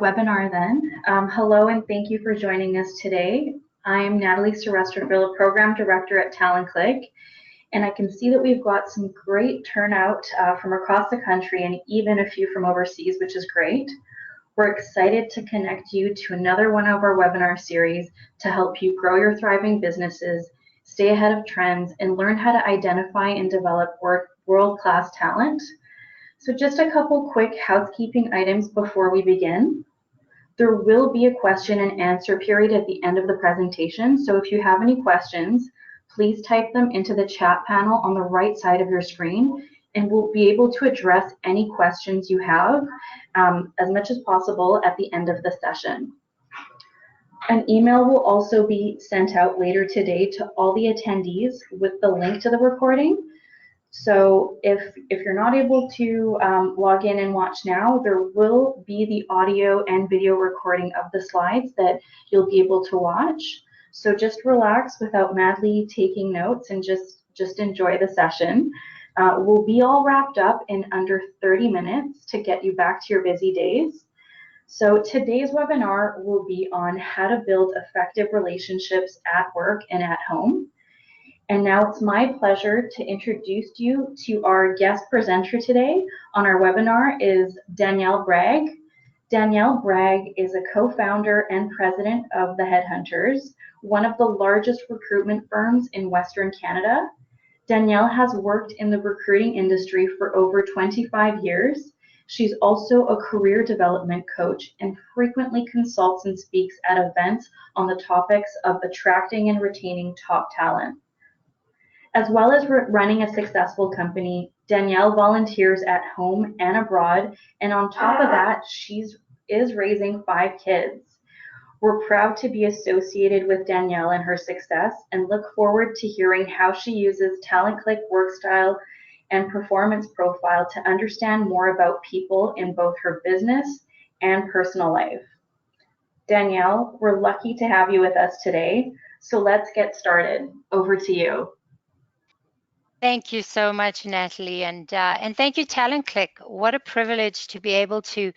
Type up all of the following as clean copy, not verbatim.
Webinar then. Hello and thank you for joining us today. I'm Natalie Seresterville, Program Director at Talent Click, and I can see that we've got some great turnout from across the country and even a few from overseas, which is great. We're excited to connect you to another one of our webinar series to help you grow your thriving businesses, stay ahead of trends, and learn how to identify and develop world-class talent. So just a couple quick housekeeping items before we begin. There will be a question and answer period at the end of the presentation, so if you have any questions, please type them into the chat panel on the right side of your screen, and we'll be able to address any questions you have as much as possible at the end of the session. An email will also be sent out later today to all the attendees with the link to the recording. So if you're not able to log in and watch now, there will be the audio and video recording of the slides that you'll be able to watch. So just relax without madly taking notes and just enjoy the session. We'll be all wrapped up in under 30 minutes to get you back to your busy days. So today's webinar will be on how to build effective relationships at work and at home. And now it's my pleasure to introduce you to our guest presenter today on our webinar is Danielle Bragge. Danielle Bragge is a co-founder and president of the HeadHunters, one of the largest recruitment firms in Western Canada. Danielle has worked in the recruiting industry for over 25 years. She's also a career development coach and frequently consults and speaks at events on the topics of attracting and retaining top talent. As well as running a successful company, Danielle volunteers at home and abroad, and on top of that, she is raising 5 kids. We're proud to be associated with Danielle and her success and look forward to hearing how she uses Talent Click work style and performance profile to understand more about people in both her business and personal life. Danielle, we're lucky to have you with us today, so let's get started. Over to you. Thank you so much, Natalie, and thank you, Talent Click. What a privilege to be able to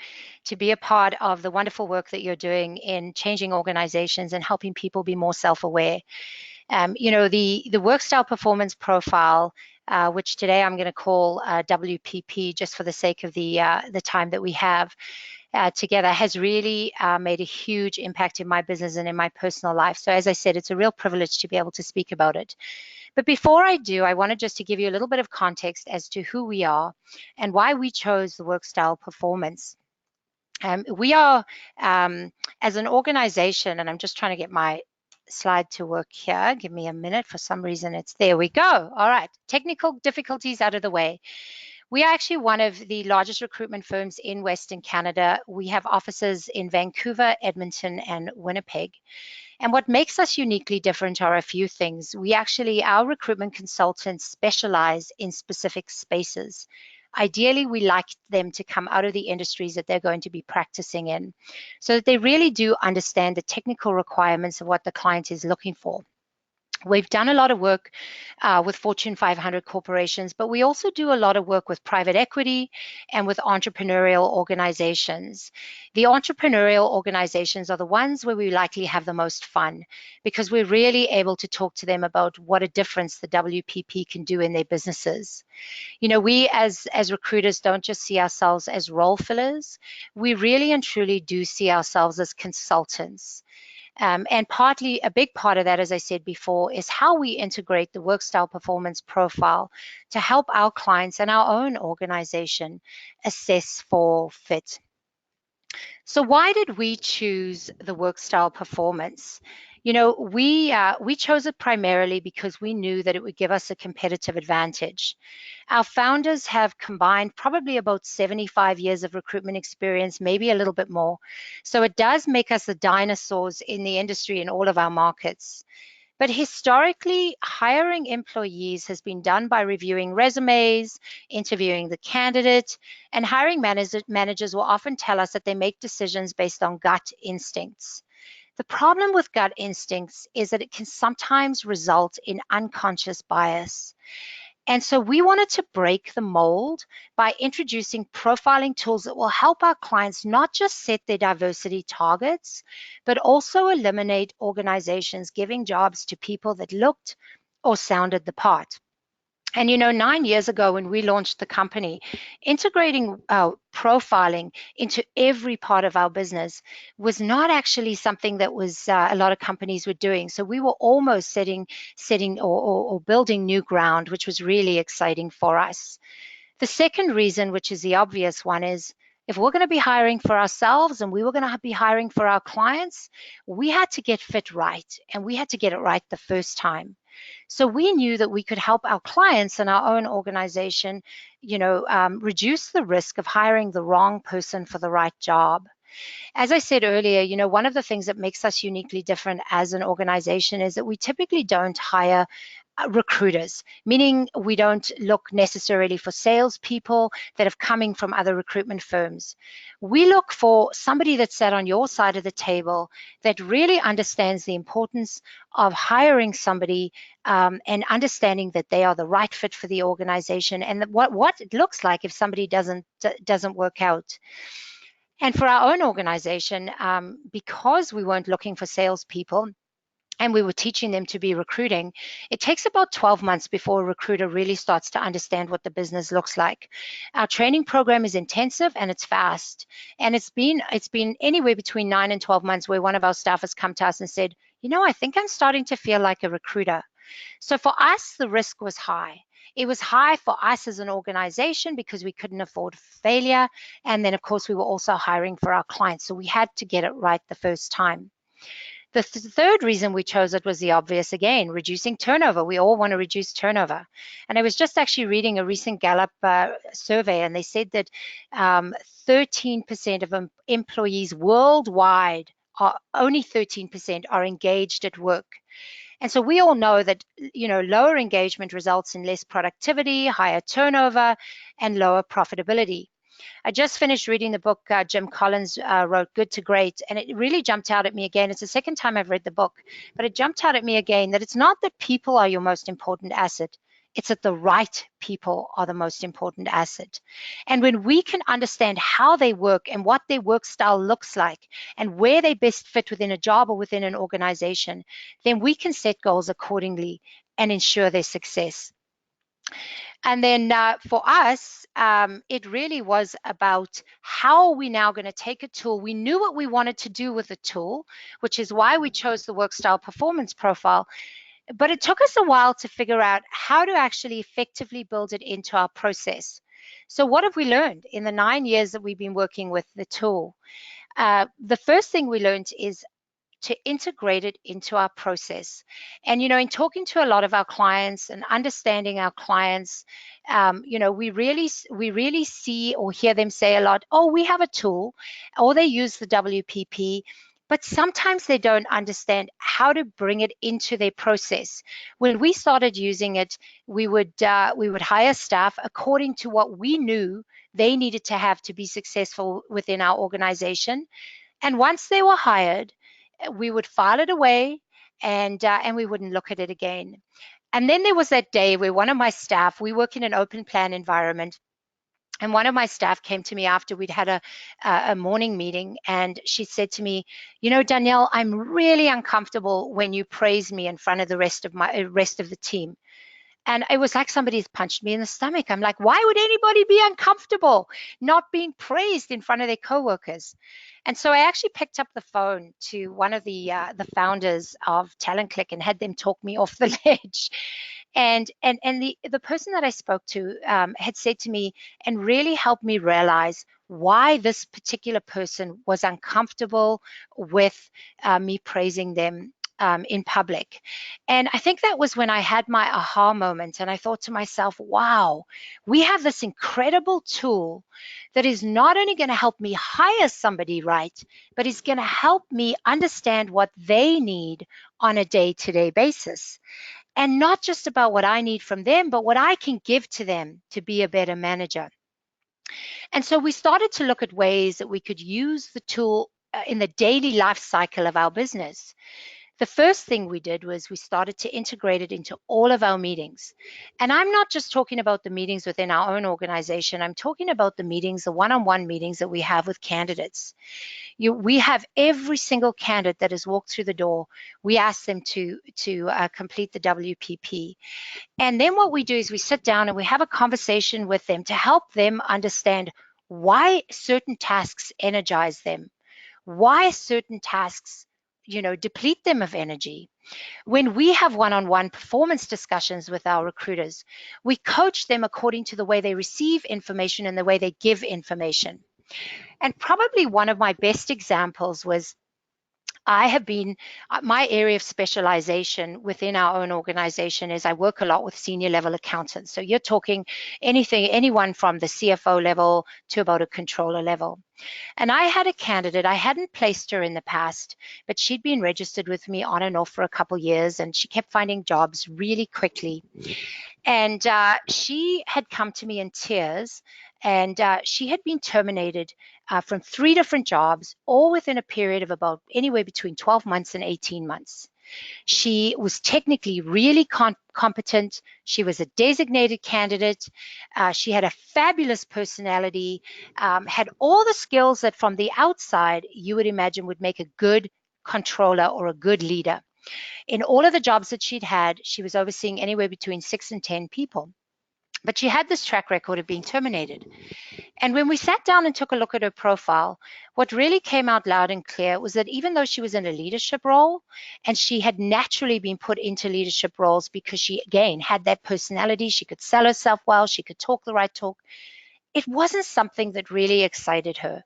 be a part of the wonderful work that you're doing in changing organizations and helping people be more self-aware. You know, the work style performance profile, which today I'm going to call WPP, just for the sake of the time that we have together, has really made a huge impact in my business and in my personal life. So as I said, it's a real privilege to be able to speak about it. But before I do, I wanted just to give you a little bit of context as to who we are and why we chose the work style performance. We are, as an organization, and I'm just trying to get my slide to work here. Give me a minute. For some reason, there we go. All right, technical difficulties out of the way. We are actually one of the largest recruitment firms in Western Canada. We have offices in Vancouver, Edmonton, and Winnipeg. And what makes us uniquely different are a few things. Our recruitment consultants specialize in specific spaces. Ideally, we like them to come out of the industries that they're going to be practicing in, so that they really do understand the technical requirements of what the client is looking for. We've done a lot of work with Fortune 500 corporations, but we also do a lot of work with private equity and with entrepreneurial organizations. The entrepreneurial organizations are the ones where we likely have the most fun, because we're really able to talk to them about what a difference the WPP can do in their businesses. You know, we as recruiters don't just see ourselves as role fillers. We really and truly do see ourselves as consultants. And a big part of that, as I said before, is how we integrate the work style performance profile to help our clients and our own organization assess for fit. So why did we choose the work style performance? You know, we chose it primarily because we knew that it would give us a competitive advantage. Our founders have combined probably about 75 years of recruitment experience, maybe a little bit more. So it does make us the dinosaurs in the industry in all of our markets. But historically, hiring employees has been done by reviewing resumes, interviewing the candidate, and hiring managers will often tell us that they make decisions based on gut instincts. The problem with gut instincts is that it can sometimes result in unconscious bias. And so we wanted to break the mold by introducing profiling tools that will help our clients not just set their diversity targets, but also eliminate organizations giving jobs to people that looked or sounded the part. And 9 years ago when we launched the company, integrating profiling into every part of our business was not actually something that was a lot of companies were doing. So we were almost setting or building new ground, which was really exciting for us. The second reason, which is the obvious one, is if we're going to be hiring for ourselves and we were going to be hiring for our clients, we had to get fit right, and we had to get it right the first time. So we knew that we could help our clients and our own organization, reduce the risk of hiring the wrong person for the right job. As I said earlier, one of the things that makes us uniquely different as an organization is that we typically don't hire recruiters, meaning we don't look necessarily for salespeople that have coming from other recruitment firms. We look for somebody that sat on your side of the table that really understands the importance of hiring somebody and understanding that they are the right fit for the organization, and what it looks like if somebody doesn't work out. And for our own organization, because we weren't looking for salespeople, and we were teaching them to be recruiting, it takes about 12 months before a recruiter really starts to understand what the business looks like. Our training program is intensive and it's fast. And it's been anywhere between 9 and 12 months where one of our staff has come to us and said, I think I'm starting to feel like a recruiter. So for us, the risk was high. It was high for us as an organization because we couldn't afford failure. And then, of course, we were also hiring for our clients. So we had to get it right the first time. The third reason we chose it was the obvious again, reducing turnover. We all want to reduce turnover. And I was just actually reading a recent Gallup survey, and they said that 13% of employees worldwide, only 13% are engaged at work. And so we all know that, lower engagement results in less productivity, higher turnover, and lower profitability. I just finished reading the book Jim Collins wrote, Good to Great, and it really jumped out at me again. It's the second time I've read the book, but it jumped out at me again that it's not that people are your most important asset. It's that the right people are the most important asset. And when we can understand how they work and what their work style looks like and where they best fit within a job or within an organization, then we can set goals accordingly and ensure their success. And then for us, it really was about how are we now going to take a tool. We knew what we wanted to do with the tool, which is why we chose the work style performance profile. But it took us a while to figure out how to actually effectively build it into our process. So what have we learned in the 9 years that we've been working with the tool? The first thing we learned is to integrate it into our process. And, in talking to a lot of our clients and understanding our clients, we really see or hear them say a lot, oh, we have a tool, or they use the WPP, but sometimes they don't understand how to bring it into their process. When we started using it, we would hire staff according to what we knew they needed to have to be successful within our organization. And once they were hired, we would file it away and we wouldn't look at it again. And then there was that day where one of my staff, we work in an open plan environment, and one of my staff came to me after we'd had a morning meeting, and she said to me, Danielle, I'm really uncomfortable when you praise me in front of the rest of the team. And it was like somebody's punched me in the stomach. I'm like, why would anybody be uncomfortable not being praised in front of their coworkers? And so I actually picked up the phone to one of the founders of Talent Click and had them talk me off the ledge. And the person that I spoke to had said to me and really helped me realize why this particular person was uncomfortable with me praising them in public. And I think that was when I had my aha moment, and I thought to myself, wow, we have this incredible tool that is not only going to help me hire somebody right, but is going to help me understand what they need on a day-to-day basis. And not just about what I need from them, but what I can give to them to be a better manager. And so we started to look at ways that we could use the tool in the daily life cycle of our business. the first thing we did was we started to integrate it into all of our meetings. And I'm not just talking about the meetings within our own organization. I'm talking about the meetings, the one-on-one meetings that we have with candidates. We have every single candidate that has walked through the door. We ask them to complete the WPP. And then what we do is we sit down and we have a conversation with them to help them understand why certain tasks energize them, why certain tasks, deplete them of energy. When we have one-on-one performance discussions with our recruiters, we coach them according to the way they receive information and the way they give information. And probably one of my best examples was my area of specialization within our own organization is I work a lot with senior level accountants. So you're talking anyone from the CFO level to about a controller level. And I had a candidate, I hadn't placed her in the past, but she'd been registered with me on and off for a couple years, and she kept finding jobs really quickly. And she had come to me in tears, and she had been terminated from 3 different jobs, all within a period of about anywhere between 12 months and 18 months. She was technically really competent. She was a designated candidate. She had a fabulous personality, had all the skills that from the outside you would imagine would make a good controller or a good leader. In all of the jobs that she'd had, she was overseeing anywhere between 6 and 10 people. But she had this track record of being terminated. And when we sat down and took a look at her profile, what really came out loud and clear was that even though she was in a leadership role, and she had naturally been put into leadership roles because she, again, had that personality, she could sell herself well, she could talk the right talk, it wasn't something that really excited her.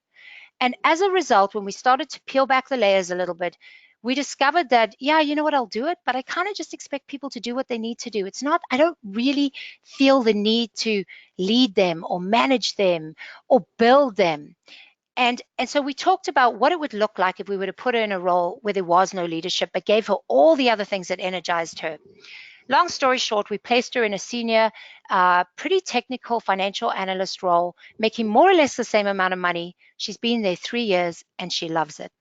And as a result, when we started to peel back the layers a little bit, we discovered that, yeah, you know what, I'll do it, but I kind of just expect people to do what they need to do. It's not, I don't really feel the need to lead them or manage them or build them. And so we talked about what it would look like if we were to put her in a role where there was no leadership, but gave her all the other things that energized her. Long story short, we placed her in a senior, pretty technical financial analyst role, making more or less the same amount of money. She's been there 3 years and she loves it.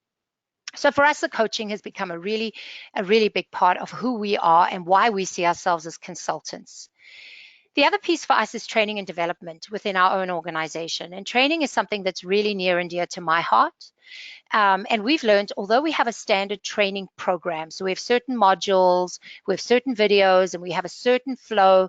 So for us, the coaching has become a really big part of who we are and why we see ourselves as consultants. The other piece for us is training and development within our own organization. And training is something that's really near and dear to my heart. And we've learned, although we have a standard training program, so we have certain modules, we have certain videos, and we have a certain flow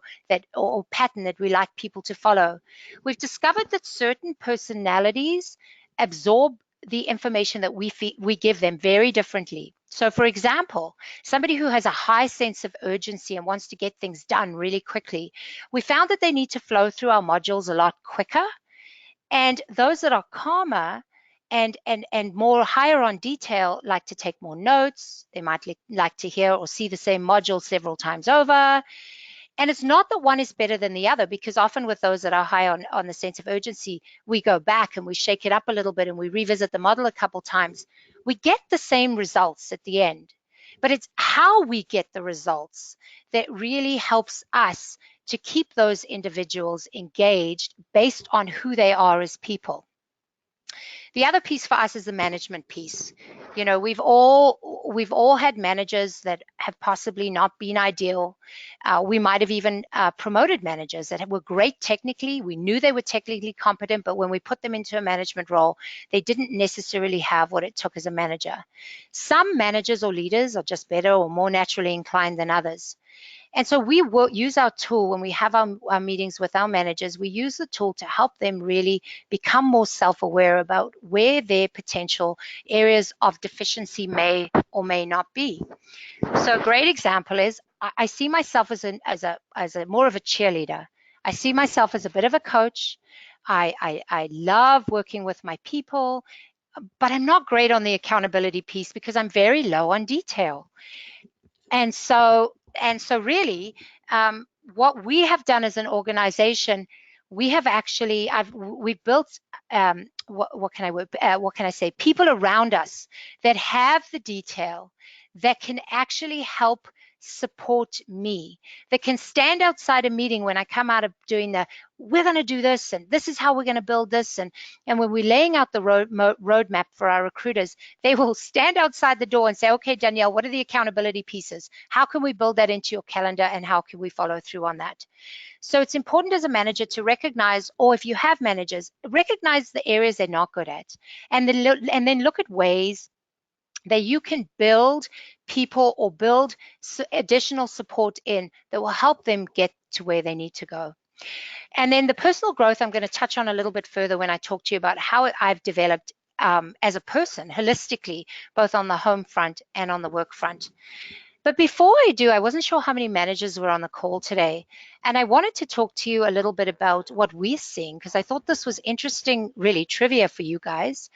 or pattern that we like people to follow, we've discovered that certain personalities absorb the information that we give them very differently. So for example, somebody who has a high sense of urgency and wants to get things done really quickly, we found that they need to flow through our modules a lot quicker. And those that are calmer and more higher on detail like to take more notes. They might like to hear or see the same module several times over. And it's not that one is better than the other, because often with those that are high on the sense of urgency, we go back and we shake it up a little bit and we revisit the model a couple times. We get the same results at the end, but it's how we get the results that really helps us to keep those individuals engaged based on who they are as people. The other piece for us is the management piece. You know, we've all had managers that have possibly not been ideal. We might have even promoted managers that were great technically. We knew they were technically competent, but when we put them into a management role, they didn't necessarily have what it took as a manager. Some managers or leaders are just better or more naturally inclined than others. And so we will use our tool when we have our meetings with our managers. We use the tool to help them really become more self-aware about where their potential areas of deficiency may or may not be. So a great example is I see myself as a more of a cheerleader. I see myself as a bit of a coach. I love working with my people, but I'm not great on the accountability piece because I'm very low on detail. And so really, what we have done as an organization, we have actually, we've built, what can I say, people around us that have the detail that can actually help support me, that can stand outside a meeting when I come out of doing we're going to do this, and this is how we're going to build this. And when we're laying out the roadmap for our recruiters, they will stand outside the door and say, okay, Danielle, what are the accountability pieces? How can we build that into your calendar, and how can we follow through on that? So it's important as a manager to recognize, or if you have managers, recognize the areas they're not good at, and then look at ways that you can build people or build additional support in that will help them get to where they need to go. And then the personal growth I'm going to touch on a little bit further when I talk to you about how I've developed as a person holistically, both on the home front and on the work front. But before I do, I wasn't sure how many managers were on the call today. And I wanted to talk to you a little bit about what we're seeing, because I thought this was interesting, really trivia for you guys.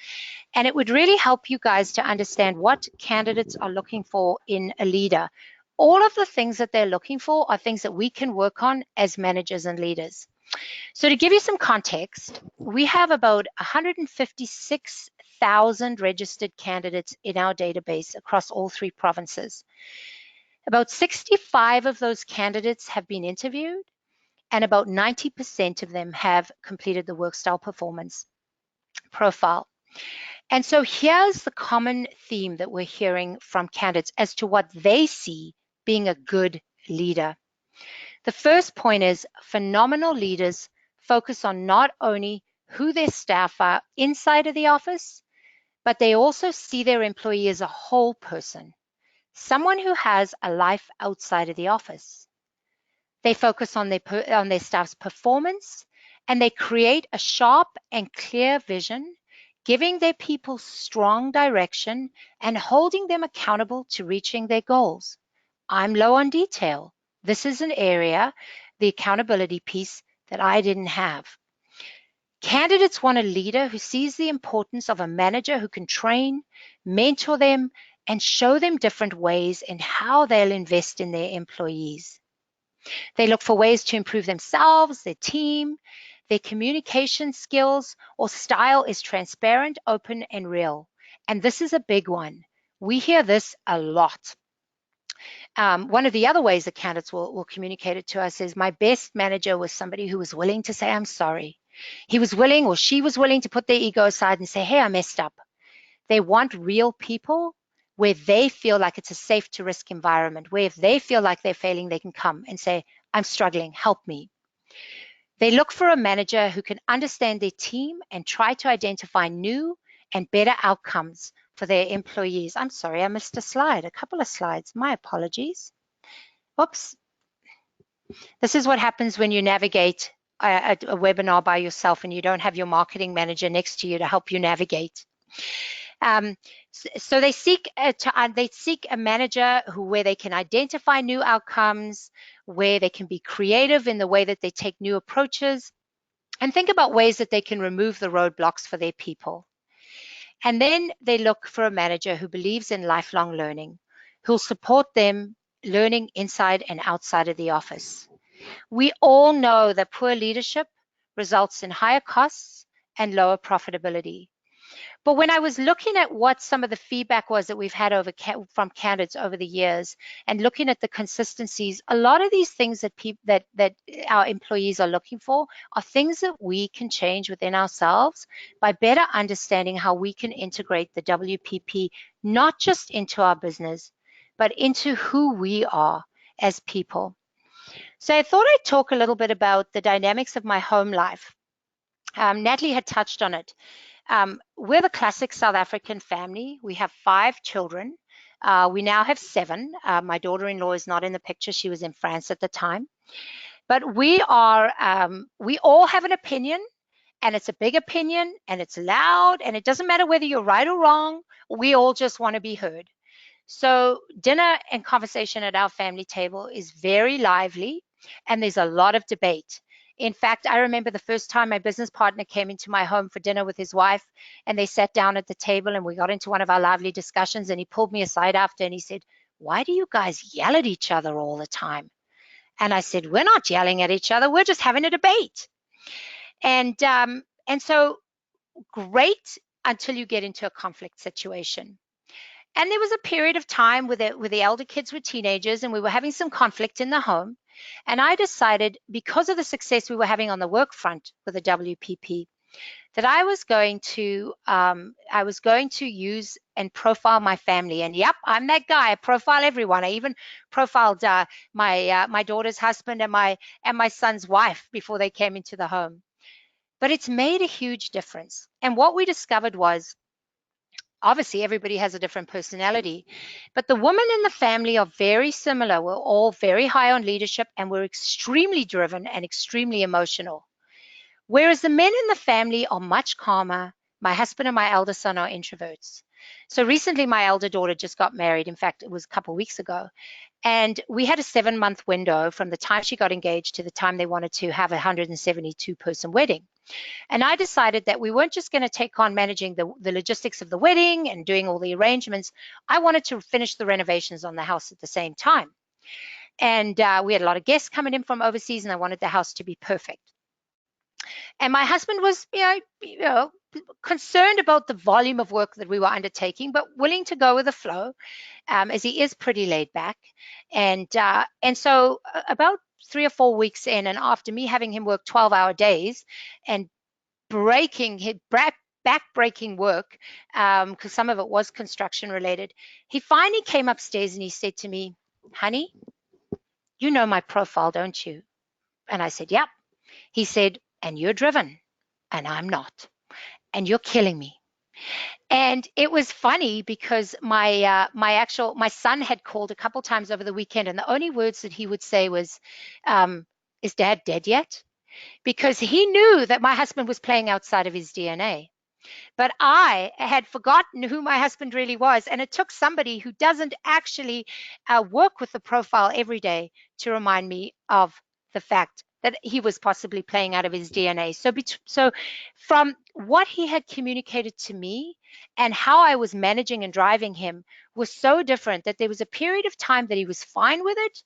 And it would really help you guys to understand what candidates are looking for in a leader. All of the things that they're looking for are things that we can work on as managers and leaders. So to give you some context, we have about 156,000 registered candidates in our database across all 3 provinces. About 65 of those candidates have been interviewed, and about 90% of them have completed the work style performance profile. And so here's the common theme that we're hearing from candidates as to what they see being a good leader. The first point is phenomenal leaders focus on not only who their staff are inside of the office, but they also see their employee as a whole person, someone who has a life outside of the office. They focus on their staff's performance, and they create a sharp and clear vision, giving their people strong direction and holding them accountable to reaching their goals. I'm low on detail. This is an area, the accountability piece, that I didn't have. Candidates want a leader who sees the importance of a manager who can train, mentor them, and show them different ways in how they'll invest in their employees. They look for ways to improve themselves, their team, their communication skills, or style is transparent, open, and real. And this is a big one. We hear this a lot. One of the other ways that candidates will communicate it to us is, my best manager was somebody who was willing to say, I'm sorry. He was willing, or she was willing, to put their ego aside and say, hey, I messed up. They want real people where they feel like it's a safe to risk environment, where if they feel like they're failing, they can come and say, I'm struggling, help me. They look for a manager who can understand their team and try to identify new and better outcomes for their employees. I'm sorry, I missed a couple of slides. My apologies. Oops. This is what happens when you navigate a webinar by yourself and you don't have your marketing manager next to you to help you navigate. So they seek a manager where they can identify new outcomes, where they can be creative in the way that they take new approaches, and think about ways that they can remove the roadblocks for their people. And then they look for a manager who believes in lifelong learning, who'll support them learning inside and outside of the office. We all know that poor leadership results in higher costs and lower profitability. But when I was looking at what some of the feedback was that we've had from candidates over the years, and looking at the consistencies, a lot of these things that our employees are looking for are things that we can change within ourselves by better understanding how we can integrate the WPP not just into our business, but into who we are as people. So I thought I'd talk a little bit about the dynamics of my home life. Natalie had touched on it. We're the classic South African family. We have 5 children. We now have 7. My daughter-in-law is not in the picture. She was in France at the time. But we all have an opinion, and it's a big opinion, and it's loud, and it doesn't matter whether you're right or wrong. We all just want to be heard. So dinner and conversation at our family table is very lively, and there's a lot of debate. In fact, I remember the first time my business partner came into my home for dinner with his wife, and they sat down at the table and we got into one of our lively discussions, and he pulled me aside after and he said, why do you guys yell at each other all the time? And I said, we're not yelling at each other, we're just having a debate. And so great until you get into a conflict situation. And there was a period of time where the elder kids were teenagers and we were having some conflict in the home. And I decided, because of the success we were having on the work front with the WPP, that I was going to use and profile my family. And yep, I'm that guy. I profile everyone. I even profiled my daughter's husband and my son's wife before they came into the home. But it's made a huge difference. And what we discovered was, obviously everybody has a different personality, but the women in the family are very similar. We're all very high on leadership and we're extremely driven and extremely emotional. Whereas the men in the family are much calmer. My husband and my elder son are introverts. So recently my elder daughter just got married. In fact, it was a couple of weeks ago. And we had a 7-month window from the time she got engaged to the time they wanted to have a 172-person wedding. And I decided that we weren't just going to take on managing the logistics of the wedding and doing all the arrangements. I wanted to finish the renovations on the house at the same time. And we had a lot of guests coming in from overseas, and I wanted the house to be perfect. And my husband was, concerned about the volume of work that we were undertaking, but willing to go with the flow, as he is pretty laid back. And so about 3 or 4 weeks in, and after me having him work 12-hour days and back-breaking work, because some of it was construction related, he finally came upstairs and he said to me, "Honey, you know my profile, don't you?" And I said, "Yep." He said, "And you're driven, and I'm not, and you're killing me." And it was funny because my son had called a couple times over the weekend, and the only words that he would say was, "Is Dad dead yet?" Because he knew that my husband was playing outside of his DNA. But I had forgotten who my husband really was. And it took somebody who doesn't actually work with the profile every day to remind me of the fact that he was possibly playing out of his DNA. So from what he had communicated to me and how I was managing and driving him was so different that there was a period of time that he was fine with it.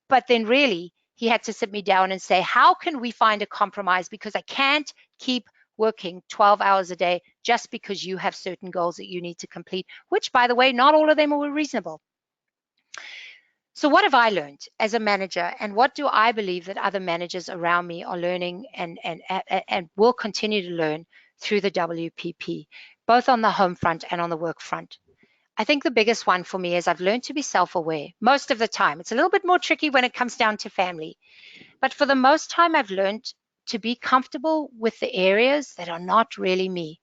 But then really, he had to sit me down and say, how can we find a compromise? Because I can't keep working 12 hours a day just because you have certain goals that you need to complete, which, by the way, not all of them were reasonable. So what have I learned as a manager, and what do I believe that other managers around me are learning and will continue to learn through the WPP, both on the home front and on the work front? I think the biggest one for me is I've learned to be self-aware most of the time. It's a little bit more tricky when it comes down to family, but for the most time, I've learned to be comfortable with the areas that are not really me.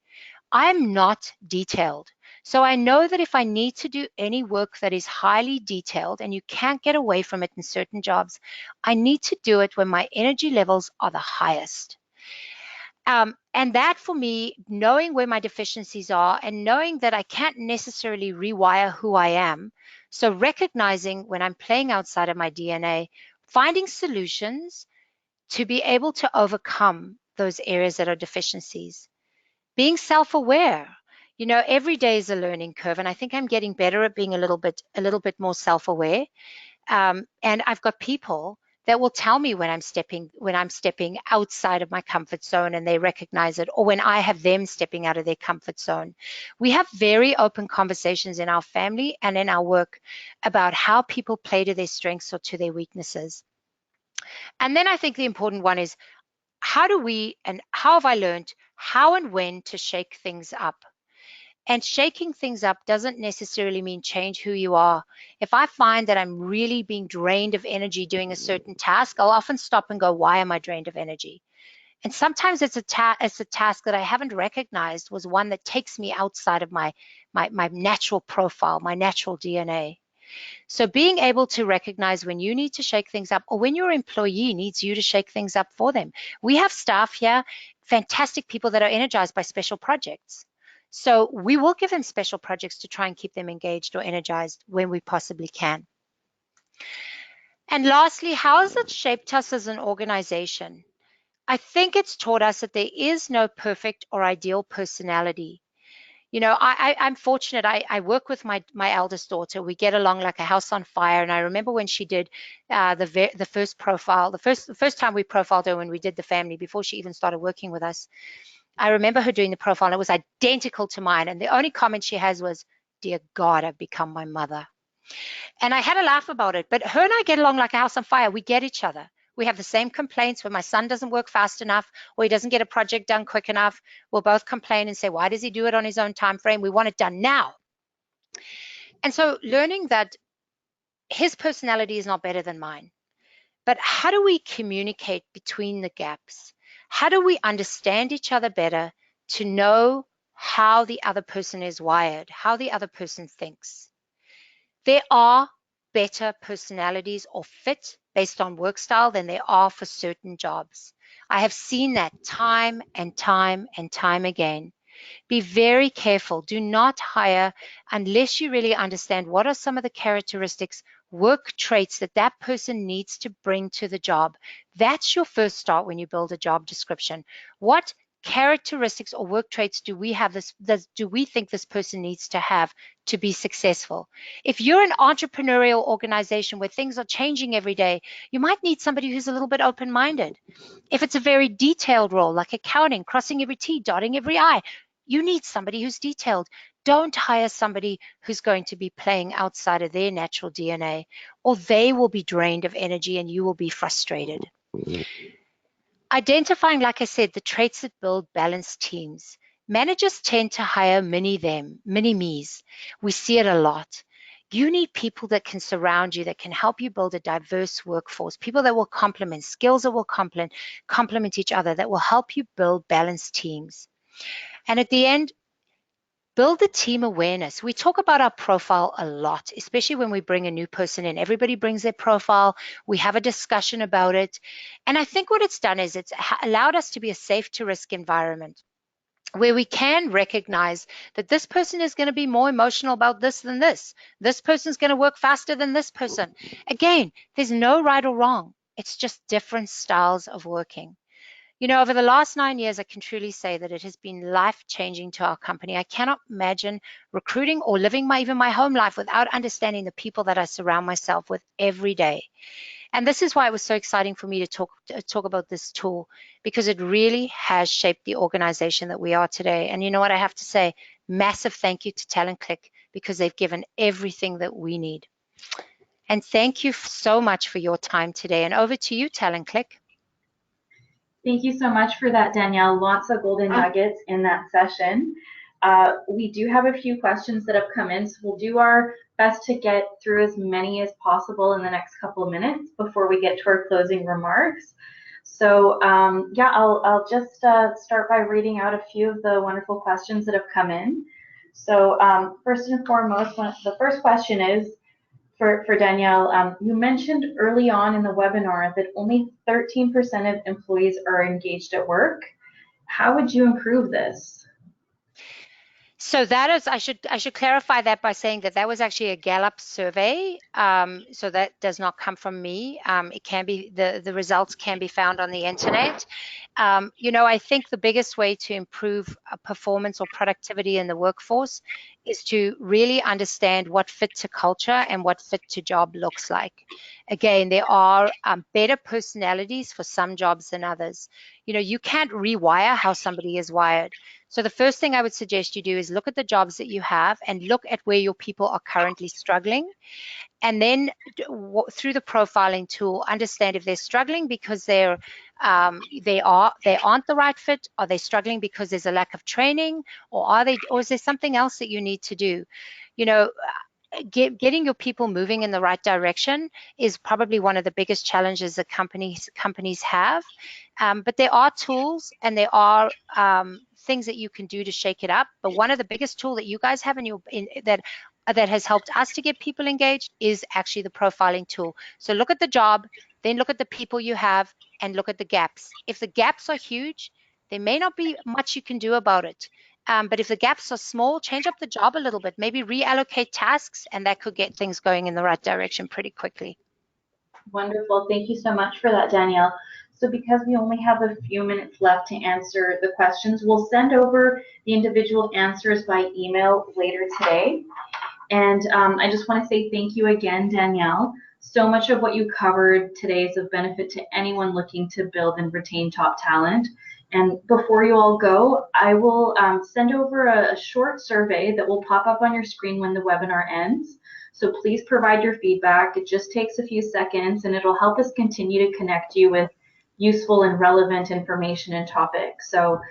I'm not detailed. So I know that if I need to do any work that is highly detailed and you can't get away from it in certain jobs, I need to do it when my energy levels are the highest. And that for me, knowing where my deficiencies are and knowing that I can't necessarily rewire who I am. So recognizing when I'm playing outside of my DNA, finding solutions to be able to overcome those areas that are deficiencies. Being self-aware. Every day is a learning curve, and I think I'm getting better at being a little bit more self-aware. And I've got people that will tell me when I'm stepping outside of my comfort zone, and they recognize it, or when I have them stepping out of their comfort zone. We have very open conversations in our family and in our work about how people play to their strengths or to their weaknesses. And then I think the important one is, how have I learned how and when to shake things up? And shaking things up doesn't necessarily mean change who you are. If I find that I'm really being drained of energy doing a certain task, I'll often stop and go, why am I drained of energy? And sometimes it's a task that I haven't recognized was one that takes me outside of my natural profile, my natural DNA. So being able to recognize when you need to shake things up, or when your employee needs you to shake things up for them. We have staff here, fantastic people that are energized by special projects. So we will give them special projects to try and keep them engaged or energized when we possibly can. And lastly, how has it shaped us as an organization? I think it's taught us that there is no perfect or ideal personality. I'm fortunate. I work with my eldest daughter. We get along like a house on fire. And I remember when she did the first profile, the first time we profiled her when we did the family, before she even started working with us. I remember her doing the profile, and it was identical to mine. And the only comment she has was, dear God, I've become my mother. And I had a laugh about it. But her and I get along like a house on fire. We get each other. We have the same complaints. When my son doesn't work fast enough or he doesn't get a project done quick enough, we'll both complain and say, why does he do it on his own time frame? We want it done now. And so learning that his personality is not better than mine, but how do we communicate between the gaps? How do we understand each other better to know how the other person is wired, how the other person thinks? There are better personalities or fit based on work style than there are for certain jobs. I have seen that time and time and time again. Be very careful. Do not hire unless you really understand what are some of the characteristics, work traits that that person needs to bring to the job. That's your first start when you build a job description. What characteristics or work traits do we have do we think this person needs to have to be successful? If you're an entrepreneurial organization where things are changing every day, you might need somebody who's a little bit open-minded. If it's a very detailed role like accounting, crossing every T, dotting every I, you need somebody who's detailed. Don't hire somebody who's going to be playing outside of their natural DNA, or they will be drained of energy and you will be frustrated. Identifying, like I said, the traits that build balanced teams. Managers tend to hire mini-me's. We see it a lot. You need people that can surround you, that can help you build a diverse workforce, people that will complement, skills that will complement each other, that will help you build balanced teams. And at the end, build the team awareness. We talk about our profile a lot, especially when we bring a new person in. Everybody brings their profile. We have a discussion about it. And I think what it's done is it's allowed us to be a safe to risk environment where we can recognize that this person is going to be more emotional about this than this. This person's going to work faster than this person. Again, there's no right or wrong. It's just different styles of working. You know, over the last 9 years, I can truly say that it has been life-changing to our company. I cannot imagine recruiting or living even my home life without understanding the people that I surround myself with every day. And this is why it was so exciting for me to talk about this tool, because it really has shaped the organization that we are today. And you know what I have to say? Massive thank you to Talent Click, because they've given everything that we need. And thank you so much for your time today. And over to you, Talent Click. Thank you so much for that, Danielle. Lots of golden nuggets in that session. We do have a few questions that have come in, so we'll do our best to get through as many as possible in the next couple of minutes before we get to our closing remarks. So yeah, I'll just start by reading out a few of the wonderful questions that have come in. So first and foremost, the first question is, for Danielle, you mentioned early on in the webinar that only 13% of employees are engaged at work. How would you improve this? So that is, I should clarify that by saying that that was actually a Gallup survey. So that does not come from me. It can be, the results can be found on the internet. You know, I think the biggest way to improve performance or productivity in the workforce is to really understand what fit to culture and what fit to job looks like. Again, there are better personalities for some jobs than others. You know, you can't rewire how somebody is wired. So the first thing I would suggest you do is look at the jobs that you have and look at where your people are currently struggling. And then through the profiling tool, understand if they're struggling because they aren't the right fit. Are they struggling because there's a lack of training, or is there something else that you need to do? You know, getting your people moving in the right direction is probably one of the biggest challenges that companies have. But there are tools and there are things that you can do to shake it up. But one of the biggest tool that you guys have that has helped us to get people engaged is actually the profiling tool. So look at the job, then look at the people you have, and look at the gaps. If the gaps are huge, there may not be much you can do about it. But if the gaps are small, change up the job a little bit, maybe reallocate tasks, and that could get things going in the right direction pretty quickly. Wonderful. Thank you so much for that, Danielle. So because we only have a few minutes left to answer the questions, we'll send over the individual answers by email later today. And I just want to say thank you again, Danielle. So much of what you covered today is of benefit to anyone looking to build and retain top talent. And before you all go, I will send over a short survey that will pop up on your screen when the webinar ends. So please provide your feedback. It just takes a few seconds, and it'll help us continue to connect you with useful and relevant information and topics. So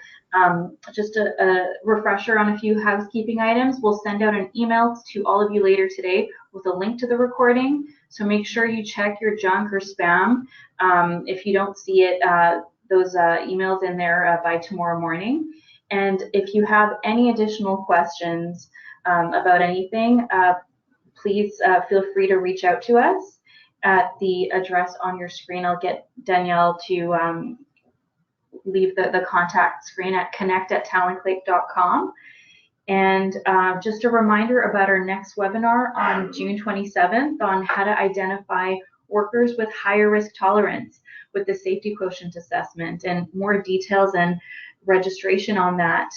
just a refresher on a few housekeeping items. We'll send out an email to all of you later today with a link to the recording. So make sure you check your junk or spam. If you don't see it, those emails in there by tomorrow morning. And if you have any additional questions about anything, please feel free to reach out to us at the address on your screen. I'll get Danielle to leave the contact screen at connect@talontlake.com. And just a reminder about our next webinar on June 27th on how to identify workers with higher risk tolerance with the safety quotient assessment, and more details and registration on that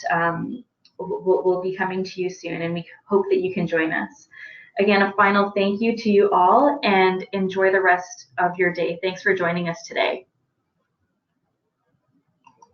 will be coming to you soon, and we hope that you can join us. Again, a final thank you to you all, and enjoy the rest of your day. Thanks for joining us today.